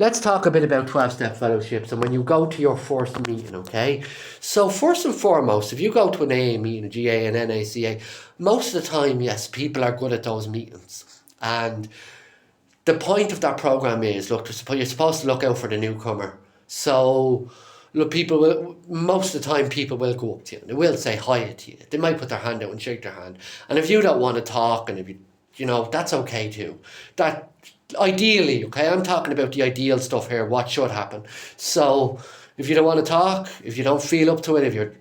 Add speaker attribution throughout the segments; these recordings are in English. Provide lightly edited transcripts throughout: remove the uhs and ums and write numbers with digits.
Speaker 1: let's talk a bit about 12-step fellowships and when you go to your first meeting, okay? So first and foremost, if you go to an AA meeting, a GA, an NACA, most of the time, yes, people are good at those meetings. And the point of that program is, look, you're supposed to look out for the newcomer. So, look, most of the time, people will go up to you and they will say hi to you. They might put their hand out and shake their hand. And if you don't want to talk, and if that's okay too. That ideally, okay, I'm talking about the ideal stuff here, what should happen. So, if you don't want to talk, if you don't feel up to it, if you're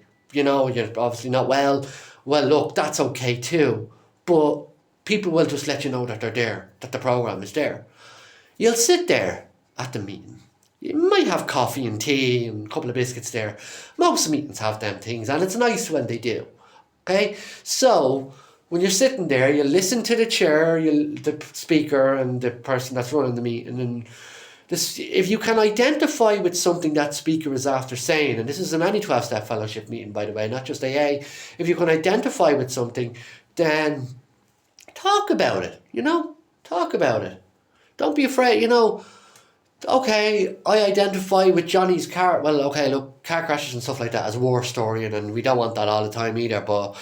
Speaker 1: obviously not well, look, that's okay too. But people will just let you know that they're there, that the program is there. You'll sit there at the meeting. You might have coffee and tea and a couple of biscuits there. Most meetings have them things, and it's nice when they do. Okay? So, when you're sitting there, you listen to the chair, the speaker and the person that's running the meeting. And if you can identify with something that speaker is after saying, and this is an any 12-step fellowship meeting, by the way, not just AA, if you can identify with something, then talk about it, talk about it. Don't be afraid, okay, I identify with Johnny's car. Well, okay, look, car crashes and stuff like that is a war story, and we don't want that all the time either, but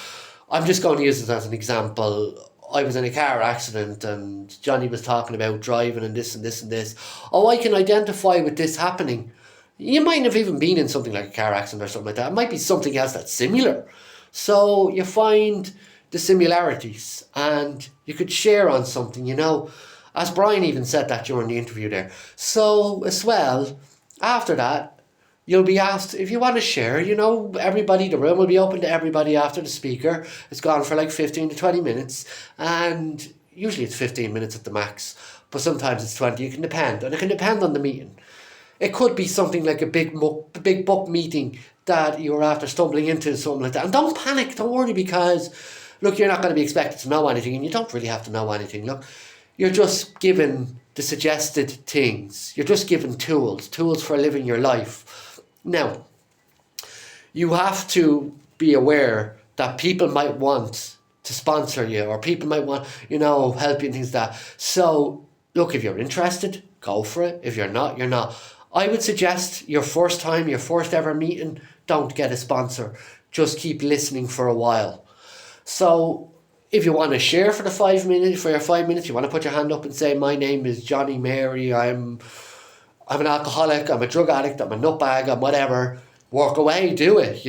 Speaker 1: I'm just going to use it as an example. I was in a car accident and Johnny was talking about driving and this and this and this. Oh, I can identify with this happening. You might have even been in something like a car accident or something like that. It might be something else that's similar. So you find the similarities and you could share on something, as Brian even said that during the interview there. So as well, after that, you'll be asked if you want to share, everybody, the room will be open to everybody after the speaker. It's gone for like 15 to 20 minutes. And usually it's 15 minutes at the max. But sometimes it's 20. It can depend. And it can depend on the meeting. It could be something like a big book meeting that you're after stumbling into, something like that. And don't panic. Don't worry, because, look, you're not going to be expected to know anything. And you don't really have to know anything. Look, you're just given the suggested things. You're just given tools for living your life. Now, you have to be aware that people might want to sponsor you, or people might want, help you and things like that. So, look, if you're interested, go for it. If you're not, you're not. I would suggest your first ever meeting, don't get a sponsor. Just keep listening for a while. So, if you want to share for your 5 minutes, you want to put your hand up and say, my name is Johnny Mary, I'm an alcoholic, I'm a drug addict, I'm a nutbag, I'm whatever. Work away, do it,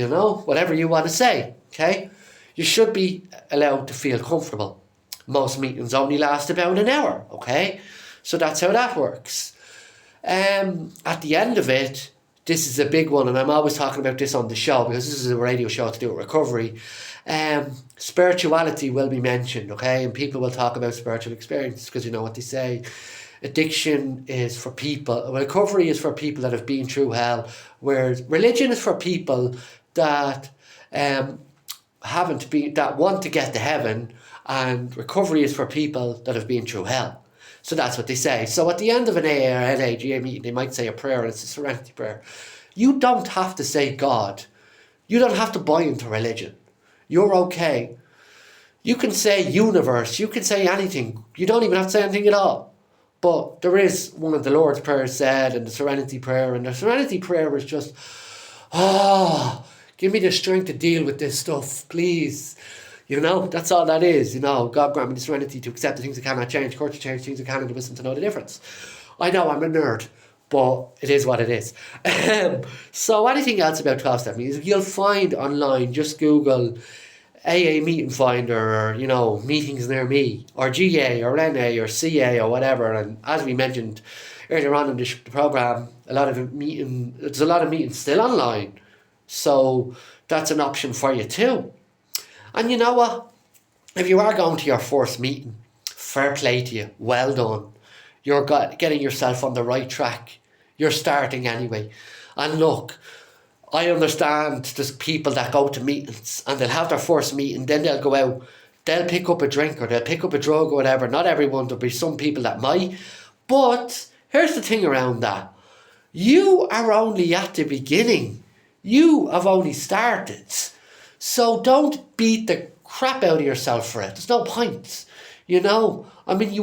Speaker 1: whatever you want to say, okay? You should be allowed to feel comfortable. Most meetings only last about an hour, okay? So that's how that works. At the end of it, this is a big one, and I'm always talking about this on the show because this is a radio show to do with recovery. Spirituality will be mentioned, okay? And people will talk about spiritual experiences because you know what they say. Addiction is for people, recovery is for people that have been through hell, whereas religion is for people that that want to get to heaven, and recovery is for people that have been through hell. So that's what they say. So at the end of an AA or NAGA meeting, they might say a prayer, and it's a serenity prayer. You don't have to say God. You don't have to buy into religion. You're okay. You can say universe. You can say anything. You don't even have to say anything at all. But there is one of the Lord's Prayers said, and the Serenity Prayer. And the Serenity Prayer is just, give me the strength to deal with this stuff, please. That's all that is. God grant me the serenity to accept the things I cannot change, courage to change things I can, and the wisdom to know the difference. I know I'm a nerd, but it is what it is. So anything else about 12-step meetings, you'll find online, just Google AA meeting finder, or, meetings near me, or GA, or NA, or CA, or whatever. And as we mentioned earlier on in the program, there's a lot of meetings still online. So that's an option for you too. And you know what? If you are going to your first meeting, fair play to you. Well done. You're getting yourself on the right track. You're starting anyway. And look, I understand there's people that go to meetings and they'll have their first meeting, then they'll go out, they'll pick up a drink or they'll pick up a drug or whatever. Not everyone, there'll be some people that might. But here's the thing around that. You are only at the beginning. You have only started. So don't beat the crap out of yourself for it. There's no point. You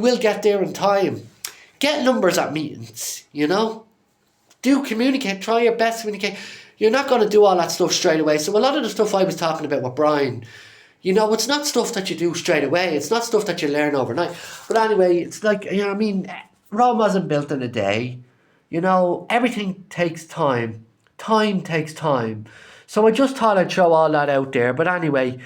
Speaker 1: will get there in time. get numbers at meetings, you know. Do communicate, try your best to communicate. You're not going to do all that stuff straight away. So a lot of the stuff I was talking about with Brian, you know, it's not stuff that you do straight away. It's not stuff that you learn overnight. But anyway, it's like, you know what I mean, Rome wasn't built in a day. You know, everything takes time. Time takes time. So I just thought I'd throw all that out there. But anyway,